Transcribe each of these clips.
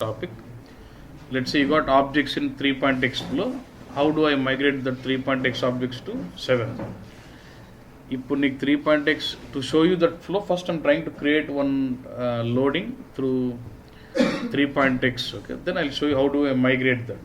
topic. Let's say you got objects in 3.x flow. How do I migrate the 3.x objects to 7? ఇప్పుడు నీకు 3.x to show you that flow, first I'm trying to create one loading through 3.x. Okay, then I'll show you how do I migrate that.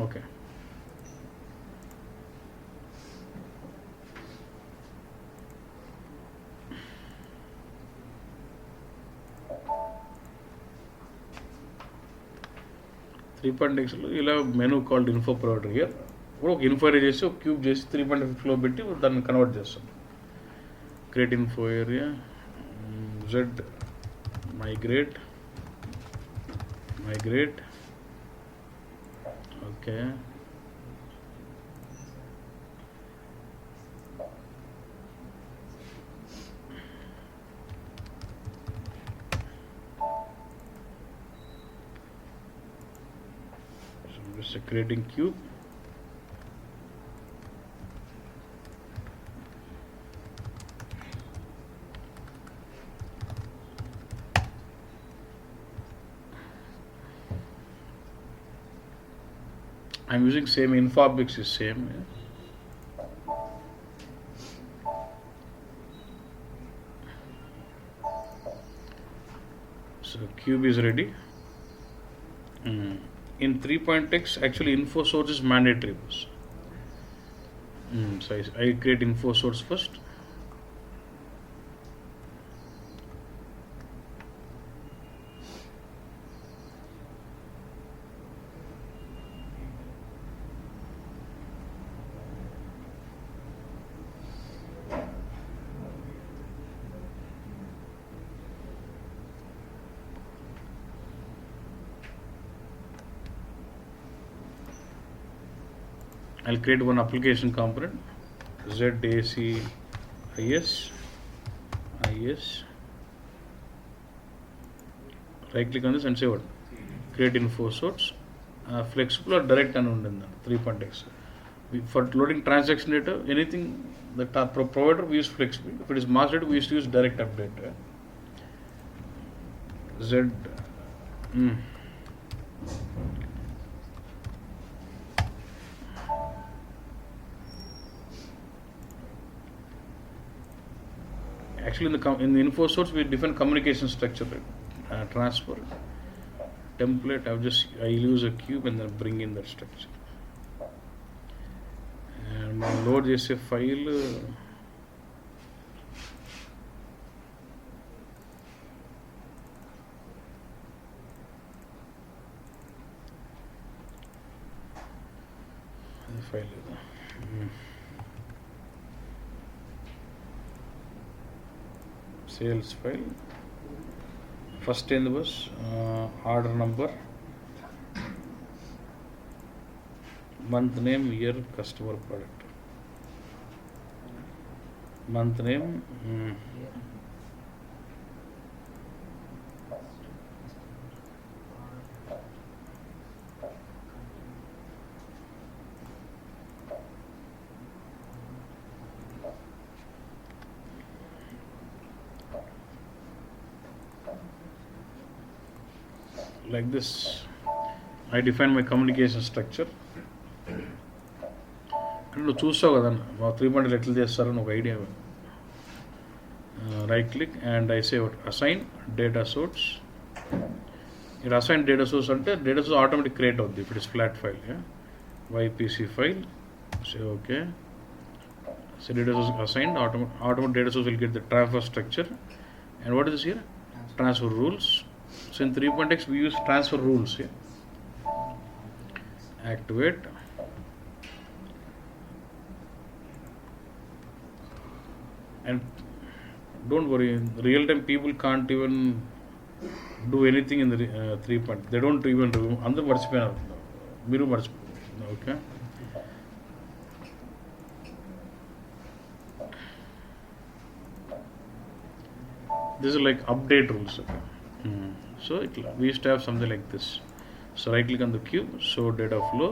Okay. You'll have a menu called info provider here. Info area cube 3.5 flow betti then convert chestam. Create info area, Z migrate. Okay. So just creating cube. I'm using same info objects is same. Yeah. So cube is ready. In 3.x actually info source is mandatory. So I create info source first. I'll create one application component, ZACIS, right click on this and say what? Create info source, flexible or direct and 3.x. For loading transaction data, anything the provider we use flexible. If it is master data, we used to use direct update. Actually, in the info source, we define communication structure, transfer, template. I use a cube and then bring in that structure. And load this file. Sales file. First in the bus, order number, month name, year, customer, product. Month name, like this. I define my communication structure. And you చూస్తావు కదా 3.0 ఎట్లా చేస్తారని ఒక idea. Right click and I say what? Assign data source. It assign data source ante data source automatically create avuddi if it is flat file. YPC file. Say okay. So data source assigned, automatic data source will get the transfer structure. And what is this here? Transfer rules. So in 3.x we use transfer rules here. Activate. And don't worry, in real time people can't even do anything in the 3 point. They don't even do. అందరూ మర్చిపోయినారు, మీరు మర్చిపోయారు. Okay, this is like update rules. Okay. So we used to have something like this. So right click on the cube, show data flow,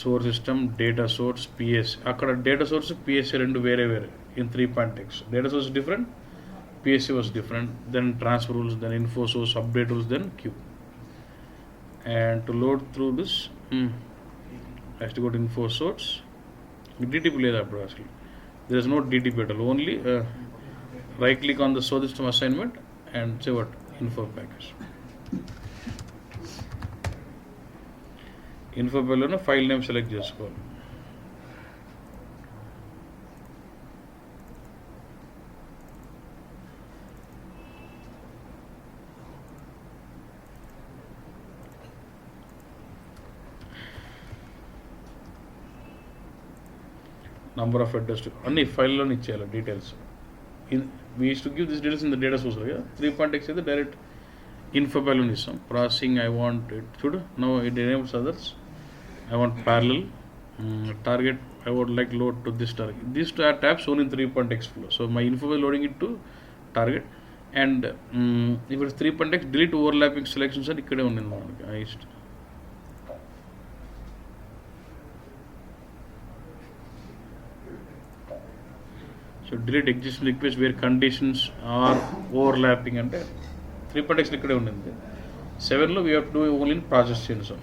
source system, data source, PS. Akkada data source PSC rendu vere in 3.x. Data source is different, PSC was different, then transfer rules, then info source, update rules, then cube. And to load through this, I have to go to info source. DTP leda appudu actually. There is no DTP at all. Only right click on the source system assignment and say what, info package. info లో file name select చేసుకోవాలి. Number of address అన్ని ఫైల్లోనే ఇచ్చేయాలి details. We use to give this details in the data source కదా. 3.x అయితే direct info value ఇస్తాం. Processing I want it, చూడు no it enables others. I want parallel, target I would like load to this target. These two are tabs shown in 3.x flow. So my info is loading it to target, and if it's 3.x, delete overlapping selections and ikkade undi manaki. I used so delete existing requests where conditions are overlapping ante 3.x ikkade undi. 7 lo we have to do only in process change. So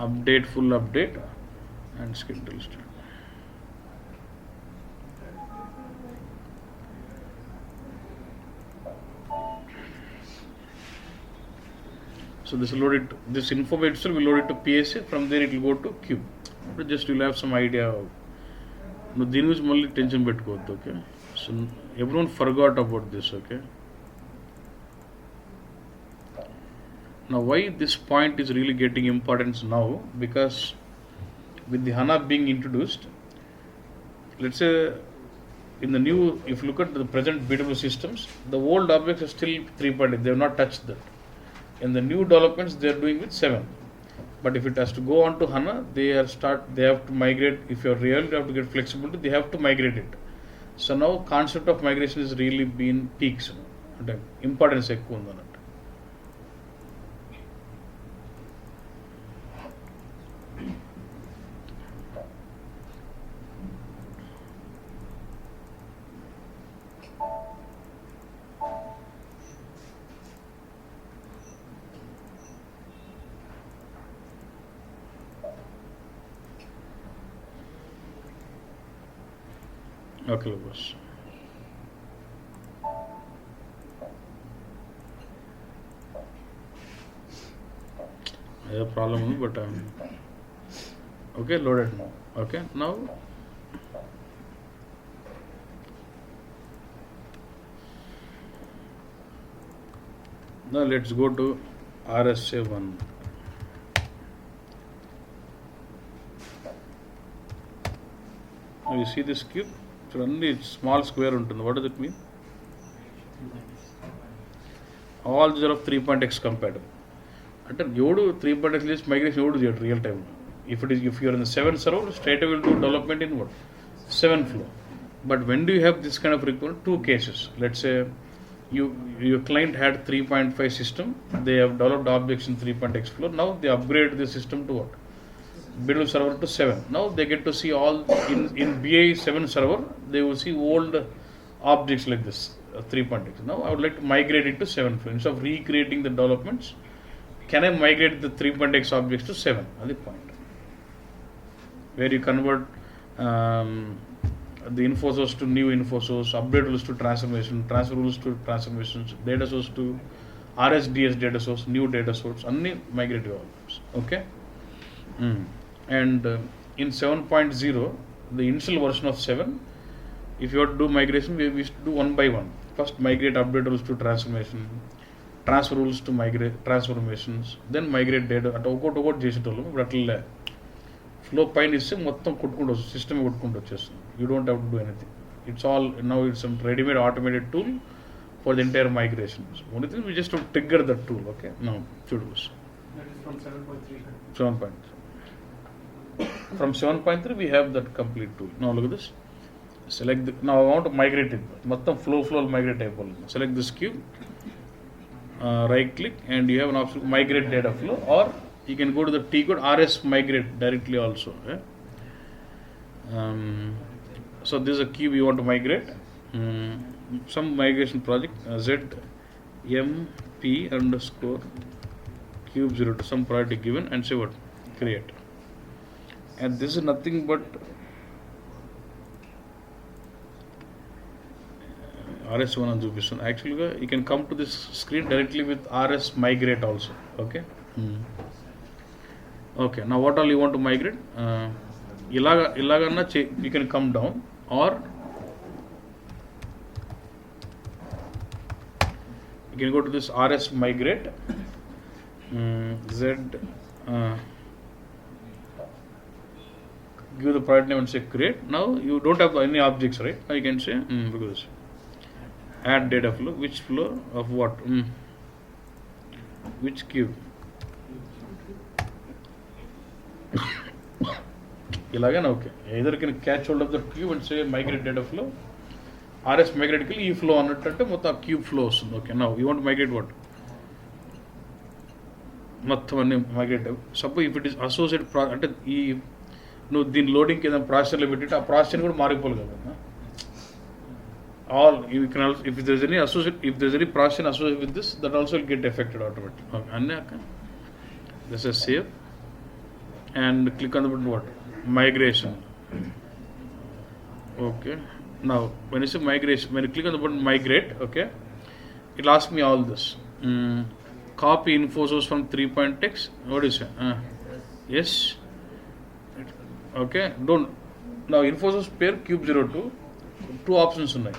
update, full update, and schedule start. So this will load it, this info itself will load it to PSA. From there it will go to cube. But just you'll have some idea. No, దీని గురించి మళ్ళీ tension పెట్టుకోవద్దు. Okay, so everyone forgot about this. Okay, now why this point is really getting importance now, because with the HANA being introduced, let's say in the new, if you look at the present BW systems, the old objects are still 3.8, they have not touched that. In the new developments they are doing with 7, but if it has to go on to HANA, they have to migrate. If you are real, you have to get flexibility, they have to migrate it. So now concept of migration is really been peaks, importance ekku undannattu. Okay, boss. I have a problem, but okay, loaded now. Okay, now let's go to RSA1. Now you see this cube. Only small square ఉంటుంది. What does it mean? All these are of 3.x compatible. అంటే ఎవడు 3.x list migration ఎవడు చేయడు real time. If you are in the 7 server, straight away will do development in what? 7 flow. But when do you have this kind of requirement? 2 cases. Let's say your client had 3.5 system. They have developed objects in 3.x flow. Now they upgrade the system to what? BW server to 7. Now they get to see all in BI 7 server. They will see old objects like this 3.x. Now I would like to migrate it to 7. Instead of recreating the developments, can I migrate the 3.x objects to 7? That's the point. Where you convert the info source to new info source, update rules to transformation, transfer rules to transformations, data source to RSDS data source, new data source, only migrate developments. Okay. And in 7.0, the initial version of 7, if you want to do migration, we used to do one by one. First migrate update rules to transformation, transfer rules to migrate transformations, then migrate data అంటే ఒకటి చేసేటోళ్ళు. ఇప్పుడు అట్లా flow పైన ఇస్తే మొత్తం కొట్టుకుంటూ వస్తుంది, సిస్టమ్ కొట్టుకుంటూ వచ్చేస్తుంది. You don't have to do anything. It's all now, it's a ready-made automated tool for the entire migration. So only thing we just have to trigger that tool. Okay, now should was That is from 7.3. 7.3. From 7.3 we have that complete tool. Now look at this. Select the, now I want to migrate it. Mattam flow migrate type. Select this cube, right click, and you have an option migrate data flow, or you can go to the T code RS migrate directly also. So this is a cube you want to migrate. Some migration project ZMP underscore cube 0 to some project given, and say what, create. And this is nothing but RS1 and Jupyter. Actually you can come to this screen directly with RS migrate also. Okay. Okay, now what all you want to migrate? Ilaganna you can come down, or you can go to this RS migrate Z give the project name and say create. Now you don't have any objects, right? Now you can say look at this, add data flow. Which flow of what? Which cube? Ilagana, okay. Either can catch hold of the cube and say migrate data flow. RS migrate e flow annattu motta cube flow ostundi. Okay, now you want to migrate what? Mottham anni migrate. Suppose if it is associated ante ee no din loading ki edana processor lo pettite aa processor kuda maripolu kada. All you can also, if there is any processor associated with this, that also will get affected automatically. Okay, anne akka this is save and click on the button what? Migration. Okay, now when you say migration, when you click on the button migrate, okay, it will ask me all this. Copy info source from 3.x. What do you say? Yes. Okay, don't. Now info source pair cube 02, two options unnai.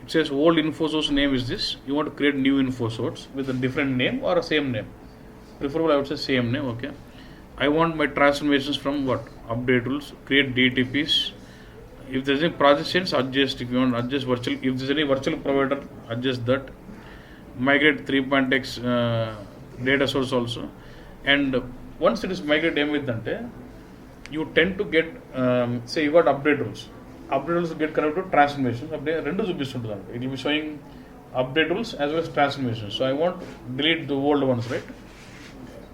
It says old info source name is this. You want to create new info source with a different name or a same name. Preferably I would say same name. Okay, I want my transformations from what? Update rules, create DTPs. If there's any project change, adjust. If you want to adjust virtual, if there's any virtual provider, adjust that. Migrate 3.x data source also. And once it is migrated with ante, you tend to get say you got update rules. Update rules get connected to transformations. Update rendu chupistuntadi. It will be showing update rules as well as transformations. So I want to delete the old ones, right?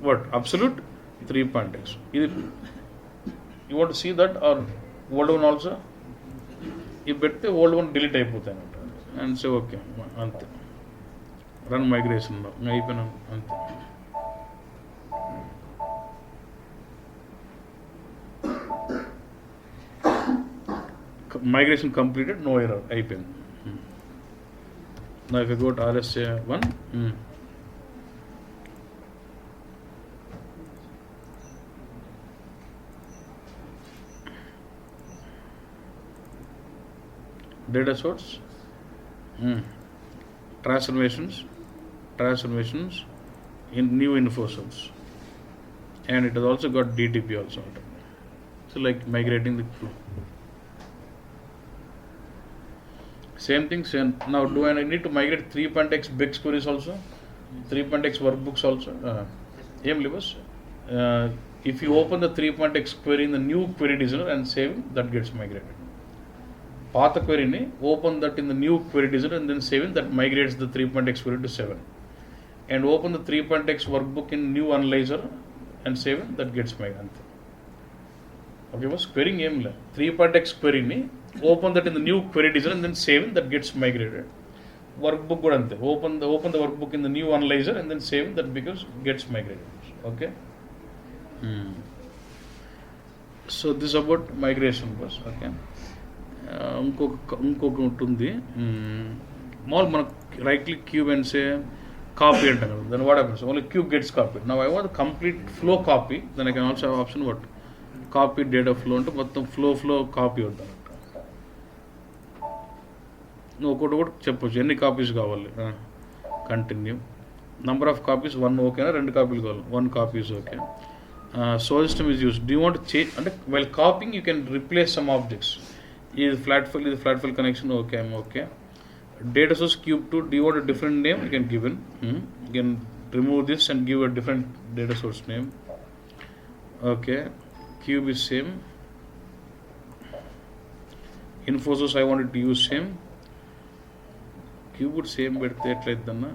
What? Absolute 3.x. You want to see that or old one also? You bet the old one delete అయిపోతాయి and say okay ante run migration now అయిపోయినా ante migration completed, no error అయిపోయింది. Now if you go to RS1 data source, transformations in new info source, and it has also got DTP also. So like migrating the flow. Same thing. Now do I need to migrate 3.x BEX queries also, 3.x workbooks also? If you open the 3.x query in the new query designer and save, that gets migrated. Path query ni open that in the new query designer and then save, that migrates the 3.x query to 7. And open the 3.x workbook in new analyzer and save, that gets migrated. Okay, was querying 3.x query ni open that in the new query designer and then save, that gets migrated. Workbook kuda ante, open the workbook in the new analyzer and then save, that gets migrated. Okay. So this is about migration was. Okay. ఇంకొక ఉంటుంది మామూలు మనకు right click cube and say copy అంటాం కదా, then what happens? Only cube gets copied. Now I want the complete flow copy, then I can also have option what? Copy data flow అంటే మొత్తం flow copy అవుతాను. నువ్వు ఒకటి చెప్పొచ్చు ఎన్ని copies కావాలి. Continue Number of copies 1 okay, రెండు కాపీలు కావాలి, 1 copy is okay. Source system is used. Do you want to change? And while copying, you can replace some objects. Is flat file connection okay? I'm okay. Data source cube 2. Do you want a different name? You can give in. You can remove this and give a different data source name. Okay. Cube is same. Info source I wanted to use same. Cube would same but like that.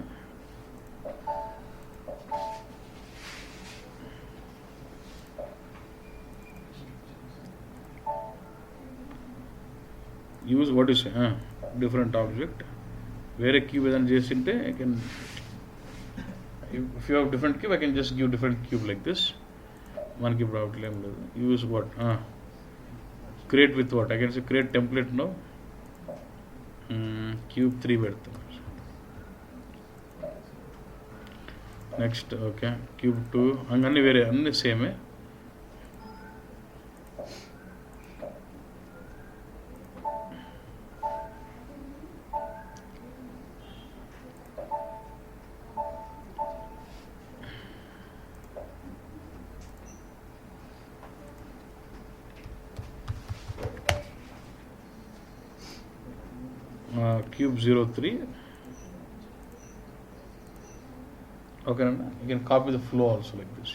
Use what is different object. Where a cube is just I can, if you have different cube, I can just give different cube like this. One cube problem. Use what? Create with what? I can say create template now. Cube 3 bertha. Next, okay. Cube 2. Anganni vere anni same. Cube 03. Okay, you can copy the flow also like this.